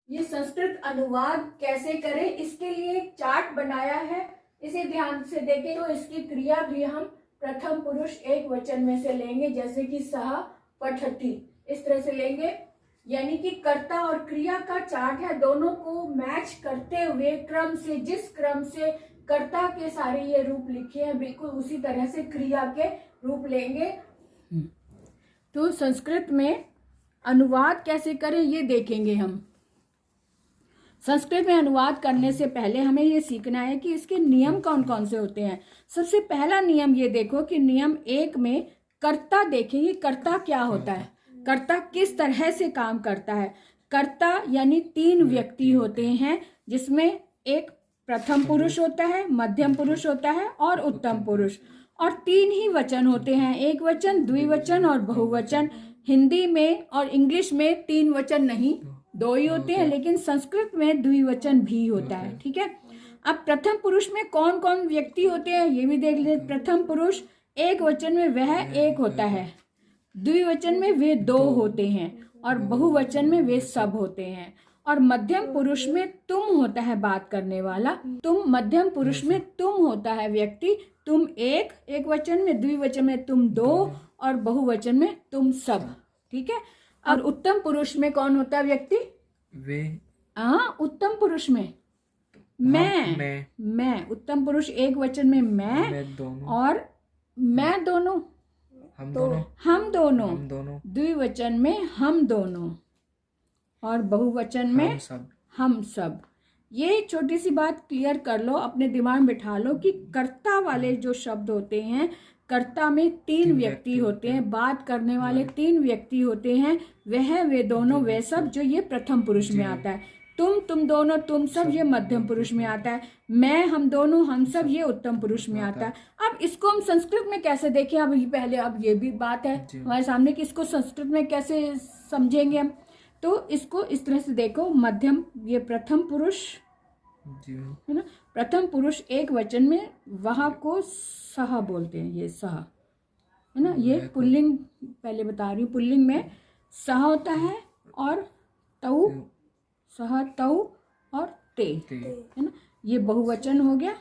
ये संस्कृत अनुवाद कैसे करें इसके लिए एक चार्ट बनाया है। इसे ध्यान से देखें तो इसकी क्रिया भी हम प्रथम पुरुष एक वचन में से लेंगे, जैसे कि सह पठति, इस तरह से लेंगे। यानी कि कर्ता और क्रिया का चार्ट है, दोनों को मैच करते हुए क्रम से, जिस क्रम से कर्ता के सारे ये रूप लिखे हैं बिल्कुल उसी तरह से क्रिया के रूप लेंगे। तो संस्कृत में अनुवाद कैसे करें ये देखेंगे हम। संस्कृत में अनुवाद करने से पहले हमें ये सीखना है कि इसके नियम कौन कौन से होते हैं। सबसे पहला नियम ये देखो कि नियम 1 में कर्ता देखेंगे। कर्ता क्या होता है, कर्ता किस तरह से काम करता है। कर्ता यानी 3 व्यक्ति होते हैं, जिसमें एक प्रथम पुरुष होता है, मध्यम पुरुष होता है और उत्तम पुरुष, और 3 ही वचन होते हैं, एक वचन, द्विवचन और बहुवचन। हिंदी में और इंग्लिश में 3 वचन नहीं, 2 ही होते हैं, लेकिन संस्कृत में द्विवचन भी होता है। ठीक है। अब प्रथम पुरुष में कौन कौन व्यक्ति होते हैं ये भी देख ले। प्रथम पुरुष एक वचन में वह एक होता है, द्विवचन में वे 2 होते हैं और बहुवचन में वे सब होते हैं। और मध्यम पुरुष में तुम होता है बात करने वाला, तुम, मध्यम पुरुष में तुम होता है व्यक्ति, तुम एक वचन में, द्विवचन में तुम 2 और बहुवचन में तुम सब। ठीक है। और उत्तम पुरुष में कौन होता है व्यक्ति, वे। उत्तम पुरुष में मैं। उत्तम पुरुष एक वचन में मैं दोनों। और मैं दोनों, हम दोनों। द्विवचन में हम दोनों और बहुवचन में हम सब। ये छोटी सी बात क्लियर कर लो, अपने दिमाग में बिठा लो कि कर्ता वाले जो शब्द होते हैं, कर्ता में 3 व्यक्ति होते हैं, बात करने वाले 3 व्यक्ति होते हैं, वह, वे दोनों, वे सब, जो ये प्रथम पुरुष में आता है। तुम दोनों, तुम सब, ये मध्यम पुरुष में आता है। मैं, हम दोनों, हम सब, ये उत्तम पुरुष में आता है। अब इसको हम संस्कृत में कैसे देखें, अब पहले अब ये भी बात है हमारे सामने कि इसको संस्कृत में कैसे समझेंगे हम। तो इसको इस तरह से देखो, मध्यम, ये प्रथम पुरुष है ना, प्रथम पुरुष एक वचन में, वहाँ को सह बोलते हैं, ये सह है ना। ये पुल्लिंग, पहले बता रही हूँ, पुल्लिंग में सह होता है और तऊ, सह, तऊ और ते है ना। ये बहुवचन हो गया,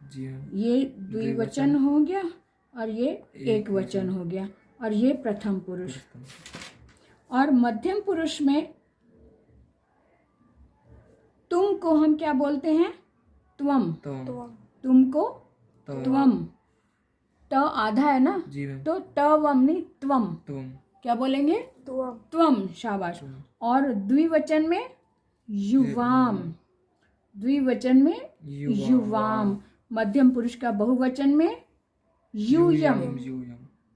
ये द्विवचन हो गया और ये एक वचन हो गया, और ये प्रथम पुरुष। और मध्यम पुरुष में तुम को हम क्या बोलते हैं, त्वम। तुमको त्वम, त आधा है ना, तो तवम नहीं, त्वम। क्या बोलेंगे, त्वम, शाबाश। और द्विवचन में युवाम, द्विवचन में युवाम। मध्यम पुरुष का बहुवचन में यूयम,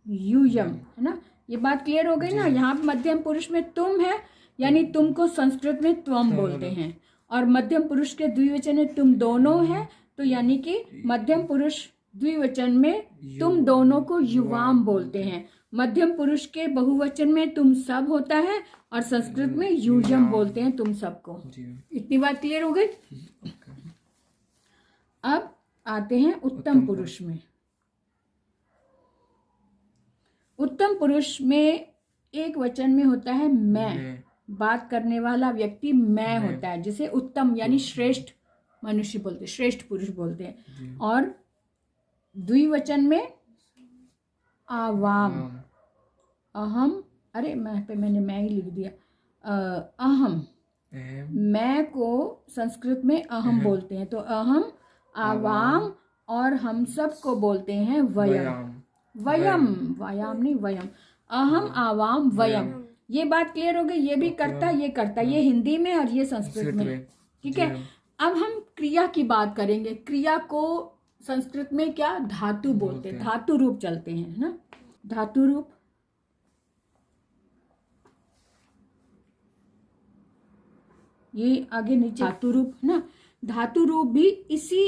यूयम है ना। ये बात क्लियर हो गई ना। यहाँ पे मध्यम पुरुष में तुम है, यानी तुम को संस्कृत में त्वम बोलते हैं, और मध्यम पुरुष के द्विवचन में तुम दोनों है, तो यानी कि मध्यम पुरुष द्विवचन में तुम दोनों को युवाम बोलते हैं। मध्यम पुरुष के बहुवचन में तुम सब होता है, और संस्कृत में यूयम बोलते हैं तुम सबको। इतनी बात क्लियर हो गई। अब आते हैं उत्तम पुरुष में। उत्तम पुरुष में एक वचन में होता है मैं, बात करने वाला व्यक्ति मैं होता है, जिसे उत्तम यानी श्रेष्ठ मनुष्य बोलते हैं, श्रेष्ठ पुरुष बोलते हैं। और द्विवचन में आवाम, अहम, अरे मैंने मैं ही लिख दिया, अहम, मैं को संस्कृत में अहम बोलते हैं, तो अहम, आवाम, और हम सब को बोलते हैं वयम। वयम, वायाम नहीं, वयम, अहम, आवाम, वयम। ये बात क्लियर हो गई। ये भी करता, ये करता, ये हिंदी में और ये संस्कृत में। ठीक है। अब हम क्रिया की बात करेंगे। क्रिया को संस्कृत में क्या, धातु बोलते हैं, धातु रूप चलते हैं ना, धातु रूप। ये आगे नीचे धातु रूप है ना। धातु रूप भी इसी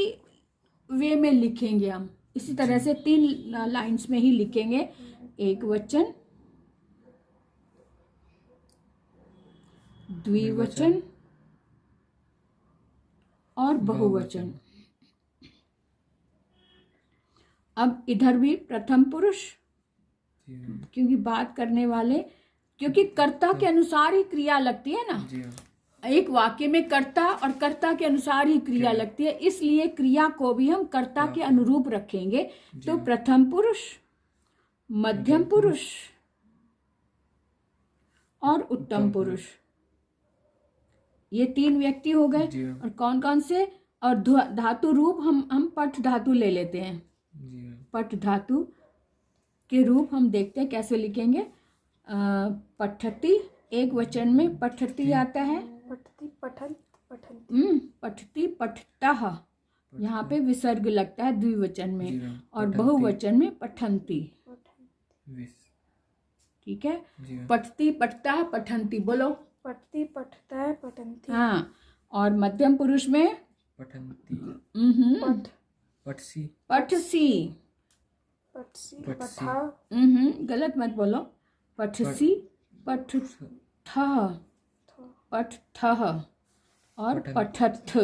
वे में लिखेंगे हम, इसी तरह से 3 लाइंस में ही लिखेंगे। एक वचन, द्विवचन और बहुवचन। अब इधर भी प्रथम पुरुष, क्योंकि बात करने वाले, क्योंकि कर्ता के अनुसार ही क्रिया लगती है ना। एक वाक्य में कर्ता और कर्ता के अनुसार ही क्रिया लगती है, इसलिए क्रिया को भी हम कर्ता के अनुरूप रखेंगे। तो प्रथम पुरुष, मध्यम पुरुष और उत्तम पुरुष, ये 3 व्यक्ति हो गए। और कौन कौन से? और धातु रूप हम पठ धातु ले लेते हैं। पठ धातु के रूप हम देखते हैं कैसे लिखेंगे। पठती, एक वचन में पठती आता है। पठती, पठन, पठंती। पठती, पठतः, यहाँ पे विसर्ग लगता है द्विवचन में। और बहुवचन में पठंती। ठीक है, पठती, पठतः, पठंती। बोलो। पठती, पठतः, पठंती। हाँ, और मध्यम पुरुष में पठंती, पठसी, पठसी, पठसी, पठा। गलत मत बोलो। पठसी, पठथः, पठथः और पठथ।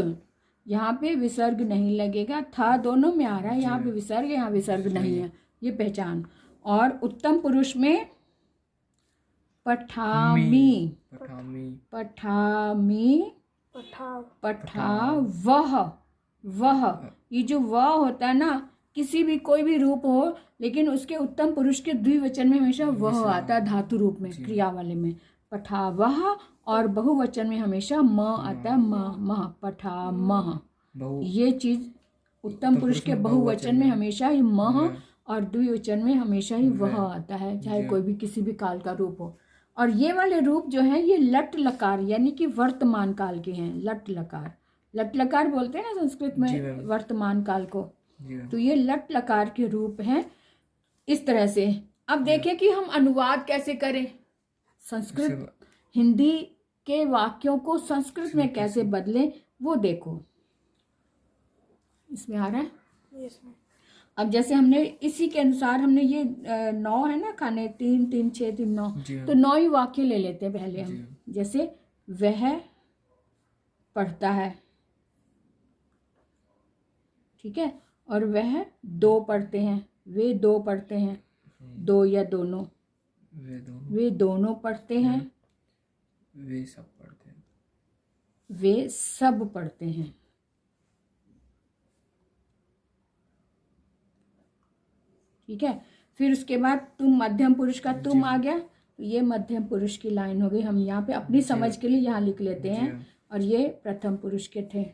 यहाँ पे विसर्ग नहीं लगेगा, था दोनों में आ रहा है, यहाँ पे विसर्ग, यहाँ विसर्ग नहीं है, ये पहचान। और उत्तम पुरुष में पठामी, पठामी, पठावह। वह, ये जो वह होता है ना, किसी भी कोई भी रूप हो, लेकिन उसके उत्तम पुरुष के द्विवचन में हमेशा वह आता है धातु रूप में, क्रिया वाले में पठावह। और बहुवचन में हमेशा म आता है, मह, पठामह। ये चीज उत्तम पुरुष के बहुवचन में हमेशा ही मह और द्विवचन में हमेशा ही वह आता है, चाहे कोई भी किसी भी काल का रूप हो। और ये वाले रूप जो है ये लट लकार यानी कि वर्तमान काल के हैं। लट लकार, लट लकार बोलते हैं ना संस्कृत में वर्तमान काल को, तो ये लट लकार के रूप हैं इस तरह से। अब देखें कि हम अनुवाद कैसे करें, संस्कृत हिंदी के वाक्यों को संस्कृत में कैसे बदलें, वो देखो। इसमें आ रहा है। अब जैसे हमने इसी के अनुसार हमने ये 9 है ना खाने, 3 3 6 3 9, तो 9 ही वाक्य ले लेते हैं पहले हम। जैसे वह पढ़ता है, ठीक है, और वह 2 पढ़ते हैं, वे 2 पढ़ते हैं, 2 या दोनों, वे दोनों पढ़ते हैं, वे सब पढ़ते हैं, वे सब पढ़ते हैं। ठीक है, फिर उसके बाद तुम, मध्यम पुरुष का तुम आ गया, तो ये मध्यम पुरुष की लाइन हो गई। हम यहाँ पे अपनी समझ के लिए यहाँ लिख लेते हैं। और ये प्रथम पुरुष के थे, है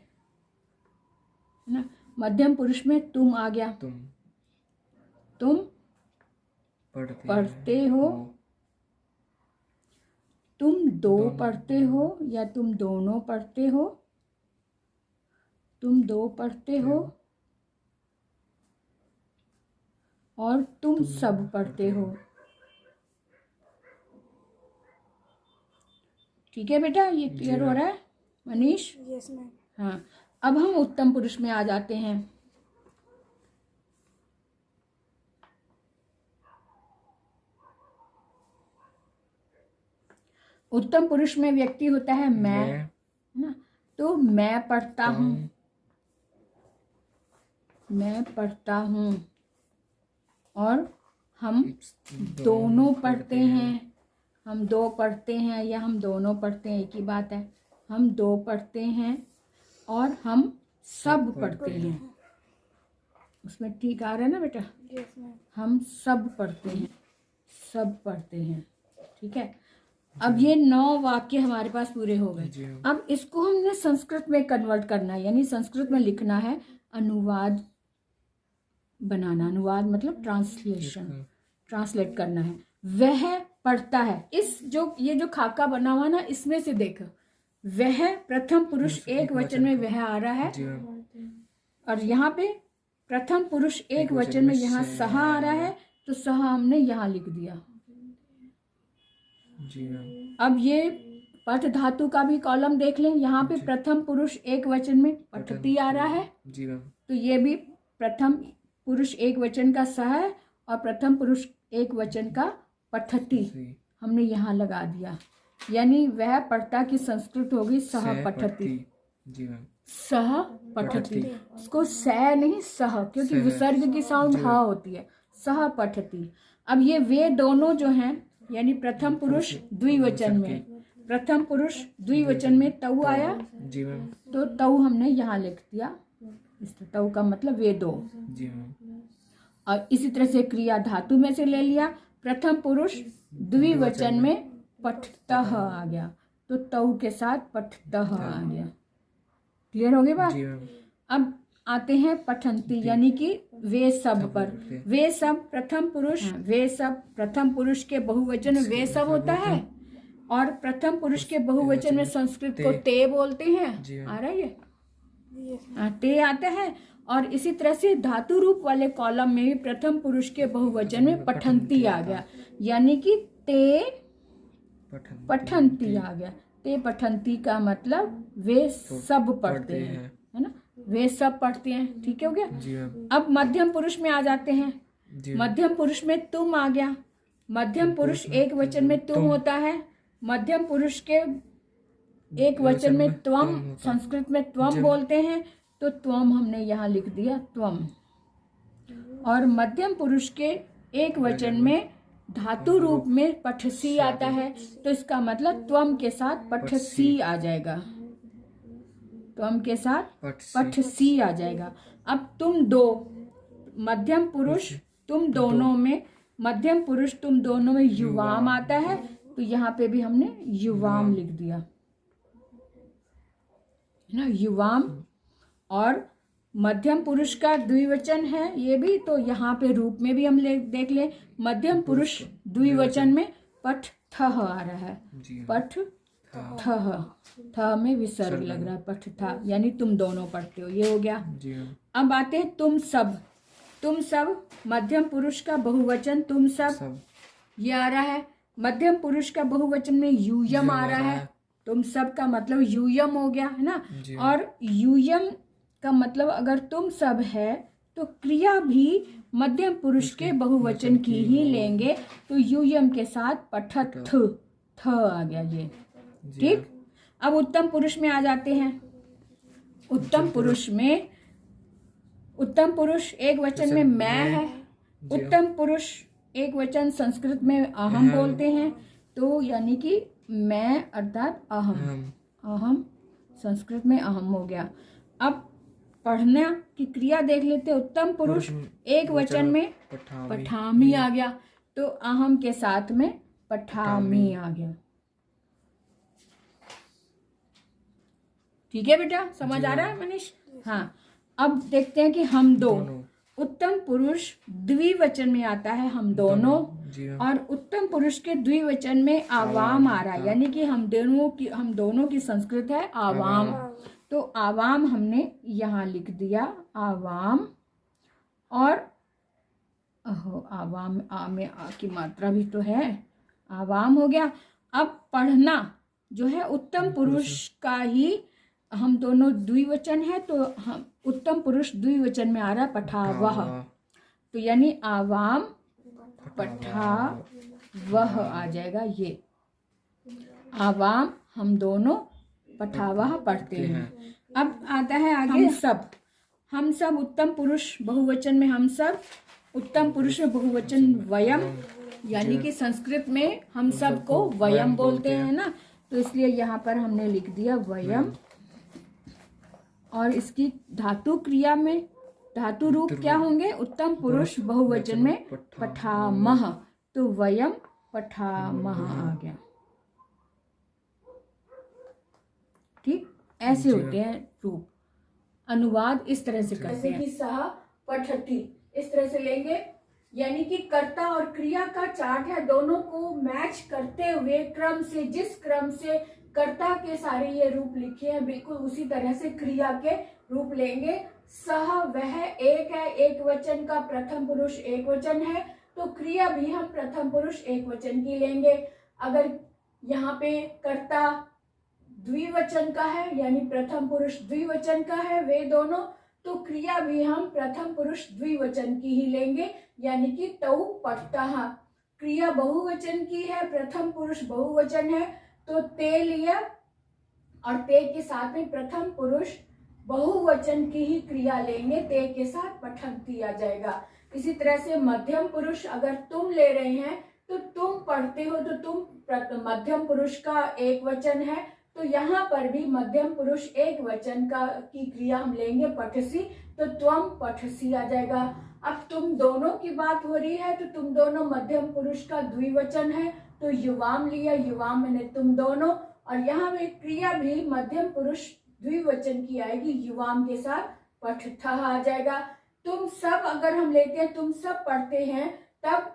ना। मध्यम पुरुष में तुम आ गया, तुम पढ़ते हो, तुम 2 पढ़ते हो या तुम दोनों पढ़ते हो, तुम 2 पढ़ते हो और तुम सब पढ़ते हो। ठीक है बेटा, ये क्लियर हो रहा है मनीष? Yes ma'am. हाँ, अब हम उत्तम पुरुष में आ जाते हैं। उत्तम पुरुष में व्यक्ति होता है मैं, ना, तो मैं पढ़ता हूँ, मैं पढ़ता हूँ, और हम दोनों पढ़ते हैं। हम 2 पढ़ते हैं या हम दोनों पढ़ते हैं, एक ही बात है। हम 2 पढ़ते हैं और हम सब पढ़ते हैं। उसमें ठीक आ रहा है ना बेटा? Yes ma'am. हम सब पढ़ते हैं, सब पढ़ते हैं। ठीक है, अब ये 9 वाक्य हमारे पास पूरे हो गए। अब इसको हमने संस्कृत में कन्वर्ट करना है, यानी संस्कृत में लिखना है, अनुवाद बनाना। अनुवाद मतलब ट्रांसलेशन, ट्रांसलेट करना है। वह पढ़ता है, इस जो ये जो खाका बना हुआ ना, इसमें से देखो, वह प्रथम पुरुष एक वचन में वह आ रहा है, और यहाँ पे प्रथम पुरुष एक वचन में यहाँ सहा आ रहा है, तो सहा हमने यहाँ लिख दिया। अब ये पठ धातु का भी कॉलम देख लें, यहाँ पे प्रथम पुरुष एक वचन में पठती आ रहा है, तो ये भी प्रथम पुरुष एक वचन का सह है और प्रथम पुरुष एक वचन का पठती हमने यहाँ लगा दिया। यानी वह पढ़ता की संस्कृत होगी सह पठती, सह पठती। इसको सह नहीं सह, क्योंकि विसर्ग की साउंड हा होती है, सह पठती। अब ये वे दोनों जो हैं, यानी प्रथम पुरुष द्विवचन में, प्रथम पुरुष द्विवचन में तऊ आया, जी मैम। तो तऊ हमने यहाँ लिख दिया। इस तऊ का मतलब वे दो। जी मैम। और इसी तरह से क्रिया धातु में से ले लिया, प्रथम पुरुष द्विवचन में पठतः आ गया, तो तऊ के साथ पठतः आ गया। क्लियर हो गई बात? जी मैम। अब आते हैं पठंती यानी कि वे सब पर। वे सब प्रथम पुरुष, वे सब प्रथम पुरुष के बहुवचन में वे सब होता है, और प्रथम पुरुष के बहुवचन में संस्कृत को ते बोलते हैं। आ रहा है ये? ते आता है। और इसी तरह से धातु रूप वाले कॉलम में भी प्रथम पुरुष के बहुवचन में पठंती आ गया, यानी कि ते पठंती आ गया। ते पठंती का मतलब वे सब पढ़ते हैं, है ना? वे सब पढ़ते हैं। ठीक है, हो गया? जी मैम। अब मध्यम पुरुष में आ जाते हैं। मध्यम पुरुष में तुम आ गया। मध्यम पुरुष एक वचन में तुम होता है। मध्यम पुरुष के एक वचन में त्वम, संस्कृत में त्वम बोलते हैं, तो त्वम हमने यहाँ लिख दिया त्वम। और मध्यम पुरुष के एक वचन में धातु रूप में पठसी आता है, तो इसका मतलब त्वम के साथ पठसी आ जाएगा। त्वम के साथ पठसी आ जाएगा। अब तुम दो, मध्यम पुरुष तुम दोनों में, मध्यम पुरुष तुम दोनों में युवाम आता है, तो यहाँ पे भी हमने युवाम लिख दिया, है ना? युवाम। और मध्यम पुरुष का द्विवचन है ये भी, तो यहाँ पे रूप में भी हम देख ले, मध्यम पुरुष द्विवचन में पठ थह आ रहा है। पठ थह, थ में विसर्ग लग रहा है, पठ था, यानी तुम दोनों पढ़ते हो। ये हो गया। अब आते हैं तुम सब। तुम सब मध्यम पुरुष का बहुवचन तुम सब, ये आ रहा है। मध्यम पुरुष का बहुवचन में यूयम आ रहा है। तुम सब का मतलब यूयम हो गया, है ना? और यूयम का मतलब अगर तुम सब है तो क्रिया भी मध्यम पुरुष के बहुवचन की ही लेंगे, तो यूयम के साथ पठत थ आ गया ये। ठीक। अब उत्तम पुरुष में आ जाते हैं। उत्तम पुरुष में, उत्तम पुरुष एक वचन में मैं है। उत्तम पुरुष एक वचन संस्कृत में अहम बोलते हैं, तो यानी कि मैं अर्थात अहम, अहम संस्कृत में अहम हो गया। अब पढ़ना की क्रिया देख लेते। उत्तम पुरुष एक वचन में पठामी आ गया, तो अहम के साथ में पठामी आ गया। ठीक है बेटा, समझ आ रहा है मनीष? हाँ। अब देखते हैं कि हम दो। उत्तम पुरुष द्विवचन में आता है, हम दोनों। और उत्तम पुरुष के द्विवचन में आवाम आ रहा है, यानी कि हम दोनों की संस्कृत है आवाम, तो आवाम हमने यहाँ लिख दिया आवाम। और आवाम आ में आ की मात्रा भी तो है, आवाम हो गया। अब पढ़ना जो है उत्तम पुरुष का ही, हम दोनों द्विवचन है, तो हम उत्तम पुरुष द्विवचन में आ रहा है पठावह, तो यानी आवाम पठावह आ जाएगा। ये आवाम हम दोनों पठावह पढ़ते हैं। अब आता है आगे हम सब उत्तम पुरुष बहुवचन में हम सब, उत्तम पुरुष में बहुवचन वयम, यानी कि संस्कृत में हम सब को वयम बोलते हैं ना, तो इसलिए यहाँ पर हमने लिख दिया वयम। और इसकी धातु क्रिया में धातु रूप क्या होंगे? उत्तम पुरुष बहुवचन में पठामह, तो वयम पठामह आ गया। ठीक, ऐसे होते हैं रूप। अनुवाद इस तरह से करते हैं। सह पठति इस तरह से लेंगे, यानी कि कर्ता और क्रिया का चार्ट है, दोनों को मैच करते हुए क्रम से, जिस क्रम से कर्ता के सारे ये रूप लिखे हैं बिल्कुल उसी तरह से क्रिया के रूप लेंगे। सह वह एक है, एक वचन का प्रथम पुरुष एक वचन है, तो क्रिया भी हम प्रथम पुरुष एक वचन की लेंगे। अगर यहाँ पे कर्ता द्विवचन का है, यानी प्रथम पुरुष द्विवचन का है वे दोनों, तो क्रिया भी हम प्रथम पुरुष द्विवचन की ही लेंगे, यानी कि तऊ पठतः। क्रिया बहुवचन की है, प्रथम पुरुष बहुवचन है, तो ते लिया, और ते के साथ में प्रथम पुरुष बहुवचन की ही क्रिया लेंगे, ते के साथ पठंती आ जाएगा। इसी तरह से मध्यम पुरुष अगर तुम ले रहे हैं, तो तुम पढ़ते हो, तो तुम मध्यम पुरुष का एक वचन है, तो यहाँ पर भी मध्यम पुरुष एक वचन का की क्रिया हम लेंगे पठसी, तो त्वम पठसी आ जाएगा। अब तुम दोनों की बात हो रही है, तो तुम दोनों मध्यम पुरुष का द्विवचन है, तो युवाम लिया, युवाम मैंने तुम दोनों, और यहाँ में क्रिया भी मध्यम पुरुष द्विवचन की आएगी, युवाम के साथ पठथ आ जाएगा। तुम सब अगर हम लेते हैं, तुम सब पढ़ते हैं, तब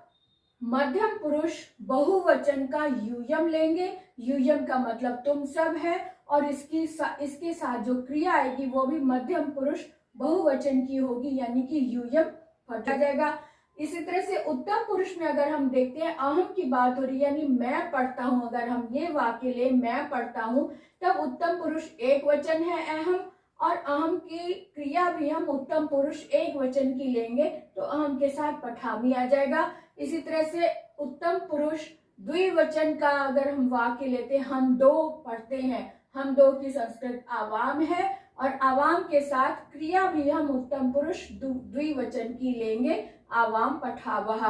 मध्यम पुरुष बहुवचन का यूयम लेंगे, यूयम का मतलब तुम सब है, और इसके साथ जो क्रिया आएगी वो भी मध्यम पुरुष बहुवचन की होगी, यानी कि यूयम हटा जाएगा। इसी तरह से उत्तम पुरुष में अगर हम देखते हैं, अहम की बात हो रही है, यानी मैं पढ़ता हूं, अगर हम ये वाक्य ले मैं पढ़ता हूं, तब उत्तम पुरुष एक वचन है अहम, और अहम की क्रिया भी हम उत्तम पुरुष एक वचन की लेंगे, तो अहम के साथ पठामी आ जाएगा। इसी तरह से उत्तम पुरुष द्विवचन का अगर हम वाक्य लेते हैं, हम दो पढ़ते हैं, हम दो की संस्कृत आवाम है, और आवाम के साथ क्रिया भी हम उत्तम पुरुष द्विवचन की लेंगे, आवाम पठावह।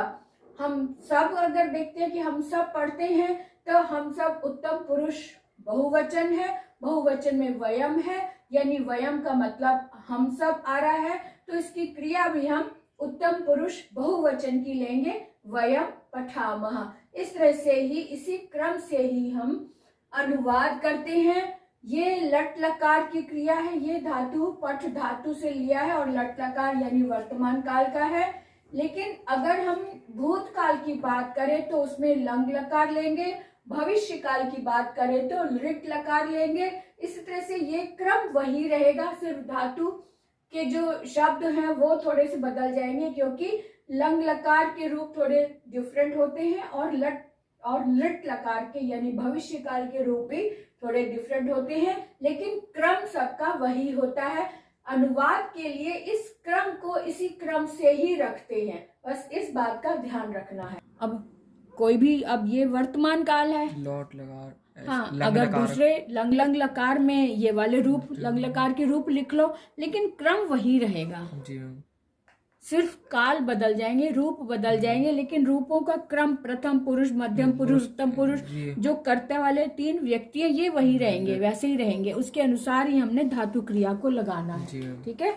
हम सब अगर देखते हैं कि हम सब पढ़ते हैं, तो हम सब उत्तम पुरुष बहुवचन है, बहुवचन में वयम है, यानी वयम का मतलब हम सब आ रहा है, तो इसकी क्रिया भी हम उत्तम पुरुष बहुवचन की लेंगे, वयम पठामह। इस तरह से ही, इसी क्रम से ही हम अनुवाद करते हैं। ये लट लकार की क्रिया है, ये धातु पठ धातु से लिया है, और लट लकार यानी वर्तमान काल का है। लेकिन अगर हम भूतकाल की बात करें तो उसमें लंग लकार लेंगे, भविष्य काल की बात करें तो लृट लकार लेंगे। इस तरह से ये क्रम वही रहेगा, सिर्फ धातु के जो शब्द हैं वो थोड़े से बदल जाएंगे, क्योंकि लंग लकार के रूप थोड़े डिफरेंट होते हैं, और लट लकार के यानी भविष्य काल के रूप भी थोड़े डिफरेंट होते हैं, लेकिन क्रम सबका वही होता है। अनुवाद के लिए इस क्रम को इसी क्रम से ही रखते हैं, बस इस बात का ध्यान रखना है। अब कोई भी, अब ये वर्तमान काल है, लॉट लकार, हाँ, लंग अगर लकार। दूसरे लंग लकार में ये वाले रूप लंग लकार के रूप लिख लो, लेकिन क्रम वही रहेगा, जी मैम। सिर्फ काल बदल जाएंगे, रूप बदल जाएंगे, लेकिन रूपों का क्रम प्रथम पुरुष, मध्यम पुरुष, उत्तम पुरुष, जी। जो करते वाले तीन व्यक्ति है ये वही रहेंगे, वैसे ही रहेंगे, उसके अनुसार ही हमने धातु क्रिया को लगाना है। जी मैम। ठीक है।